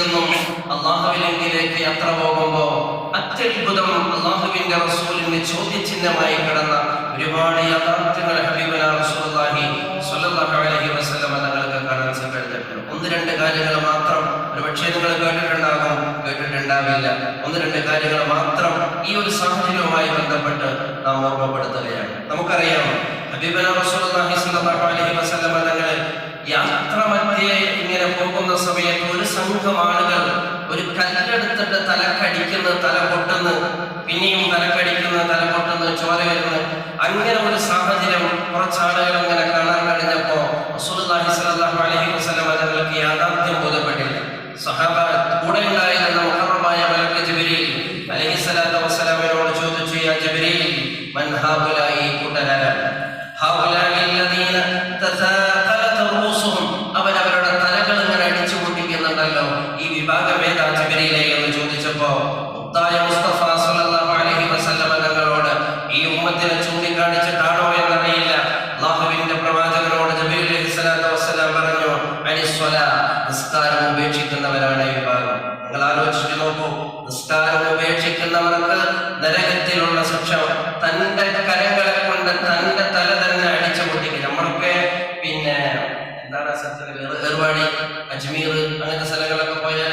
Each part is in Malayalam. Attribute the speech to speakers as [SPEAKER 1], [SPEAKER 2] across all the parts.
[SPEAKER 1] നിന്നും അള്ളാഹുവിലേക്ക് യാത്ര പോകുമ്പോൾ അത്യത്ഭുതം അള്ളാഹുവിന്റെ റസൂലിന് ചോദ്യചിഹ്നമായി കിടന്ന ഒരുപാട് യാഥാർത്ഥ്യങ്ങൾ ഹബീബുനാ റസൂലുള്ളാഹി സ്വല്ലല്ലാഹു അലൈഹി വസല്ലം തങ്ങൾക്ക് കാണാൻ സാധിച്ചിട്ടുണ്ട്. ഒന്ന് രണ്ട് കാര്യങ്ങൾ മാത്രം, ഒരുപക്ഷേ നിങ്ങൾ കേട്ടിട്ടുണ്ടാകും, കേട്ടിട്ടുണ്ടാവില്ല. ഒന്ന് രണ്ട് കാര്യങ്ങൾ മാത്രം ഈ ഒരു സാഹചര്യവുമായി ബന്ധപ്പെട്ട് നാം ഓർമ്മപ്പെടുത്തുകയാണ്. നമുക്കറിയാം ഹബീബുനാ റസൂലുള്ളാഹി സ്വല്ലല്ലാഹു അലൈഹി വസല്ലം തങ്ങൾ യാത്ര മധ്യേ ഇങ്ങനെ പോകുന്ന സമയത്ത് ഒരു സംഘം ആളുകൾ ഒരു കല്ലെടുത്തിട്ട് തലക്കടിക്കുന്ന, തല പൊട്ടുന്ന, പിന്നെയും തലക്കടിക്കുന്ന, തല പൊട്ടുന്ന, ചോര വരുന്ന അങ്ങനെ ഒരു സാഹചര്യം കുറച്ചാളുകൾ അങ്ങനെ കാണാൻ കഴിഞ്ഞപ്പോ റസൂലുള്ളാഹി സ്വല്ലല്ലാഹു അലൈഹി വസല്ലം തങ്ങൾക്ക് യാഥാർത്ഥ്യം ബോധപ്പെട്ടില്ല. സഹാബ കൂടെ ഉണ്ടായിരുന്ന മുഹറമായ മലക്ക് ജിബ്രീൽ അലൈഹിസ്സലാത്തു വസ്സലാമിനോട് ചോദിച്ചു, യാ ജിബ്രീൽ മൻ ഹൗലായി കൂട്ടരാരാണ്? ഹൗലായി അല്ലദീന തസാഖലത റൂസുഹും, അവരവരുടെ തലകൾ ഇങ്ങനെ അടിച്ചു പൊട്ടിക്കുന്നുണ്ടല്ലോ, ഈ വിഭാഗം ഏതാ ജിബ്രീലേ എന്ന് ചോദിച്ചപ്പോ മുത്തായ മുസ്തഫ സ്വല്ലല്ലാഹു അലൈഹി വസല്ലം തങ്ങളോട് ഈ ഉമ്മത്തിനെ ചൂണ്ടിക്കാണിച്ചിട്ടാണോ എന്നറിയില്ല, അല്ലാഹുവിന്റെ പ്രവാചകനോട് ജിബ്രീൽ അലൈഹിസ്സലാത്തു വസ്സലാം പറഞ്ഞു, അനിസ്വലാ, നിസ്കാരം ഉപേക്ഷിക്കുന്നവരാണ് ഈ വിഭാഗം. നിങ്ങൾ ആലോചിച്ചു നോക്കൂ, നിസ്കാരം ഉപേക്ഷിക്കുന്നവർക്ക് നരകത്തിലുള്ള ശിക്ഷ തന്റെ കരങ്ങളെ കൊണ്ട് തന്റെ തല തന്നെ അടിച്ചു പൊട്ടിക്കുക. നമ്മളൊക്കെ പിന്നെ എന്താണ് ഏർവാടി, അജ്മീർ അങ്ങനത്തെ സ്ഥലങ്ങളൊക്കെ പോയാൽ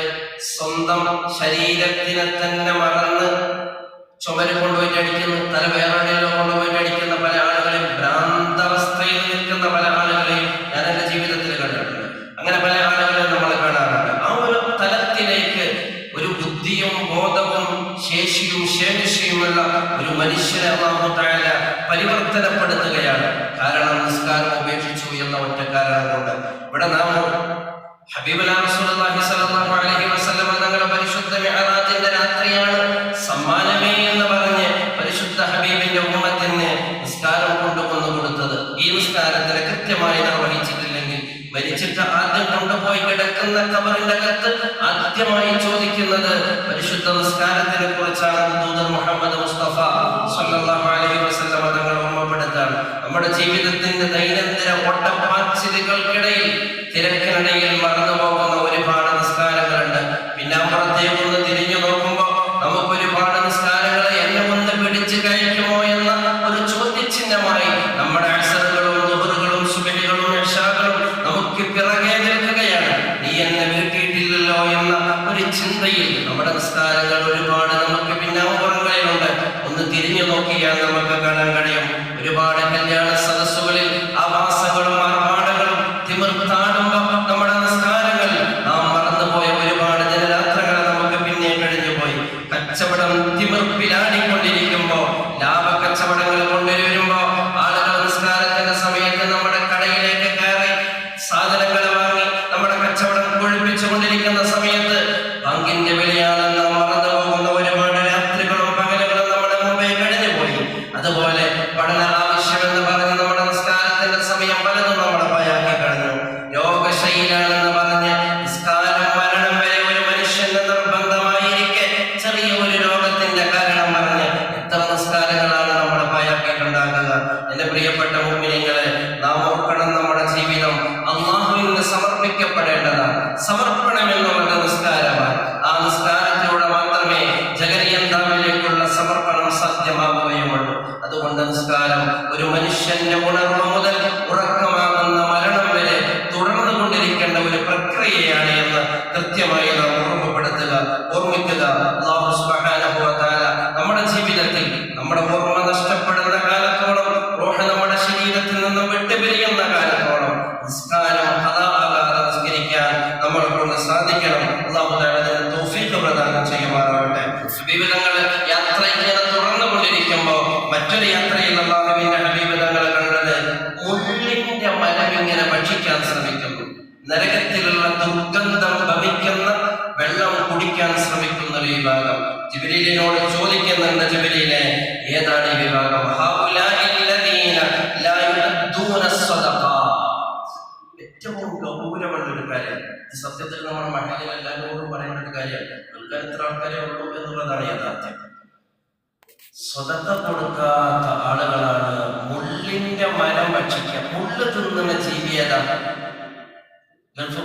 [SPEAKER 1] സ്വന്തം ശരീരത്തിനെ തന്നെ മറന്ന് ചുമര് കൊണ്ടുപോയിട്ട് അടിക്കുന്ന, തല വേറെയോ കൊണ്ടുപോയിട്ട് അടിക്കുന്ന പല ആളുകളെയും, ഭ്രാന്തവസ്ഥയിൽ നിൽക്കുന്ന പല ആളുകളെയും ഞാൻ എൻ്റെ ജീവിതത്തിൽ കണ്ടിട്ടുണ്ട്. അങ്ങനെ പല ആളുകളെയും നമ്മൾ കാണാറുണ്ട്. ആ ഒരു തലത്തിലേക്ക് ഒരു ബുദ്ധിയും ബോധവും ശേഷിയും ശേഷിയുമുള്ള ഒരു മനുഷ്യനെ അല്ലാഹു തആല പരിവർത്തനപ്പെടുത്തുകയാണ്. കാരണം നിസ്കാരം ഉപേക്ഷിച്ചു എന്ന ഒറ്റ കാരണം കൊണ്ട്. ഇവിടെ നാം ഹബീബുനാ റസൂലുള്ളാഹി സ്വല്ലല്ലാഹു അലൈഹി വസല്ലം തങ്ങളുടെ പരിശുദ്ധ മിഅ്റാജിന്റെ രാത്രിയാണ് സമ്മാനമേ എന്ന് പറഞ്ഞ് പരിശുദ്ധ ഹബീബിന്റെ ഉമ്മത്തിന് നിസ്കാരം കൊണ്ടുവന്നു കൊടുത്തത്. ഈ നിസ്കാരത്തിനെ കൃത്യമായി നിർവഹിച്ചിട്ടില്ലെങ്കിൽ മരിച്ചിട്ട് ആദ്യം കൊണ്ടുപോയി കിടക്കുന്ന ഖബറിന്റെ അകത്ത് ആദ്യമായി ചോദിക്കുന്നത് പരിശുദ്ധ നിസ്കാരത്തിനെ കുറിച്ചാണ്. ദൂതൻ മുഹമ്മദ് മുസ്തഫ സ്വല്ലല്ലാഹു അലൈഹി വസല്ലം തങ്ങൾ ഓർമ്മപ്പെടുത്താണ്. നമ്മുടെ ജീവിതത്തിന്റെ ദൈനംദിന ഓട്ടപ്പാച്ചിലുകൾക്കിടയിൽ, തിരക്കിനിടയിൽ മറന്നു പോകുന്ന ഒരുപാട് നിസ്കാരങ്ങളുണ്ട്. പിന്നെ അപ്പുറത്തേക്ക് ഒന്ന് തിരിഞ്ഞു നോക്കുമ്പോൾ നമുക്ക് ഒരുപാട് നിസ്കാരങ്ങൾ എന്നെ ഒന്ന് പിടിച്ചു കഴിക്കുമോ എന്ന ഒരു ചോദ്യചിഹ്നമായി നമ്മുടെ അസറുകളും ദുഹറുകളും സുബഹികളും ഇശാകളും നമുക്ക് പിറകെ നിൽക്കുകയാണ്. നീ എന്നെ വീട്ടിയിട്ടില്ലല്ലോ എന്ന ഒരു ചിന്തയിൽ നമ്മുടെ നിസ്കാരങ്ങൾ ഒരുപാട് നമുക്ക് പിന്നാമ്പുറങ്ങളിലുണ്ട്. ഒന്ന് തിരിഞ്ഞു നോക്കിയാൽ നമുക്ക് കാണാൻ കഴിയും ഒരുപാട് കല്യാണ സദസ്സുകളിൽ ആവാസങ്ങളും ആർഭാടങ്ങളും തിമിർത്താടുമ്പോൾ നമ്മുടെ നിസ്കാരങ്ങൾ നാം മറന്നുപോയ ഒരുപാട് ജനരാത്രങ്ങൾ നമുക്ക് പിന്നെ കഴിഞ്ഞു പോയി. കച്ചവടം തിമിർപ്പിലാടിക്കൊണ്ടിരിക്കുമ്പോ, ലാഭ കച്ചവടങ്ങൾ കൊണ്ടുവരുമ്പോ ആളുകൾ നിസ്കാരത്തിന്റെ സമയത്ത് നമ്മുടെ കടയിലേക്ക് കയറി സാധനങ്ങൾ വാങ്ങി നമ്മുടെ കച്ചവടം കൊഴിപ്പിച്ചുകൊണ്ടിരിക്കുന്ന സമയത്ത് പങ്കിന്റെ വിലയാണെന്ന് മറന്നു പോകുന്ന ഒരുപാട് രാത്രികളും പകലുകളും നമ്മുടെ മുമ്പേ കഴിഞ്ഞു പോയി. അതുപോലെ പഠന ആവശ്യമെന്ന് പറഞ്ഞ് നമ്മുടെ നിസ്കാരത്തിന്റെ സമയം പലതും നമ്മുടെ പായാക്കി കഴിഞ്ഞു. രോഗശൈലാണെന്ന് പറഞ്ഞ് നിസ്കാരം മരണം വരെ ഒരു മനുഷ്യന്റെ നിർബന്ധമായിരിക്കെ ചെറിയ ഒരു രോഗത്തിന്റെ കാരണം പറഞ്ഞ് എത്ര നിസ്കാരങ്ങളാണ് നമ്മുടെ പായാക്കിയിട്ടുണ്ടാകുക. എന്റെ പ്രിയപ്പെട്ട മുഅ്മിനീങ്ങളെ, നാം ഓർക്കണം, നമ്മുടെ ജീവിതം അല്ലാഹുവിന് സമർപ്പിക്കപ്പെടേണ്ടതാണ്. സമർപ്പണം എന്നുള്ളത് നിസ്കാരമാണ്. ആ നിസ്കാരത്തിലൂടെ മാത്രമേ ജഗരിയന്താവിലേക്കുള്ള സമർപ്പണം സാധ്യമാവുകയുള്ളൂ. അതുകൊണ്ട് നിസ്കാരം ഒരു മനുഷ്യന്റെ ഉണർവ് മുതൽ ഉറക്കമാകുന്ന മരണം വരെ തുടർന്നു കൊണ്ടിരിക്കേണ്ട ഒരു പ്രക്രിയയാണ് എന്ന് കൃത്യമായി നാം ഓർമ്മിക്കുക. അല്ലാഹു സുബ്ഹാനഹു വ തആല നമ്മുടെ ജീവിതത്തിൽ നമ്മുടെ ഓർമ്മ നഷ്ടപ്പെടുന്ന കാലത്തോളം, റൂഹ് നമ്മുടെ ശരീരത്തിൽ നിന്നും വിട്ടുപിരിയുന്ന കാലത്തോളം നിസ്കാരം ഖദാഅല്ലാതെ നിസ്കരിക്കാൻ നമ്മളെ കൊണ്ട് സാധിക്കണം. അല്ലാഹു തആല അതിന് തൗഫീഖ് പ്രദാനം ചെയ്യുമാറാവട്ടെ. വിവിധങ്ങൾ യാത്ര ഇങ്ങനെ തുടർന്നുകൊണ്ടിരിക്കുമ്പോ മറ്റൊരു യാത്രയിൽ അല്ലാഹുവിന്റെ ഹബീബ് തങ്ങൾ കണ്ടത് മുള്ളിന്റെ മരം ഇങ്ങനെ ഭക്ഷിക്കാൻ ശ്രമിക്കുന്നു. നരകത്തിലുള്ള ദുർഗന്ധം ഭവിക്കുന്ന വെള്ളം കുടിക്കാൻ ശ്രമിക്കുന്ന ഒരു വിഭാഗം. ജിബ്രീലിനോട് ചോദിക്കുന്നുണ്ട്, ജിബ്രീലേ, ഏതാണ് ഈ വിഭാഗം? ഏറ്റവും ഗൗരവമുള്ള ഒരു കാര്യം. സത്യത്തിൽ നമ്മുടെ മഹലിൽ എല്ലാവരോടും പറയേണ്ട ഒരു കാര്യം. ആൾക്കാർ എത്ര ആൾക്കാരെ ഉള്ളൂ എന്നുള്ളതാണ് യാഥാർത്ഥ്യം. സ്വതക്ക കൊടുക്കാത്ത ആളുകളാണ് മുള്ളിന്റെ മരം ഭക്ഷിക്കുക. മുള്ള് തിന്നുന്ന ജീവിയതാണ്. ഗൾഫ്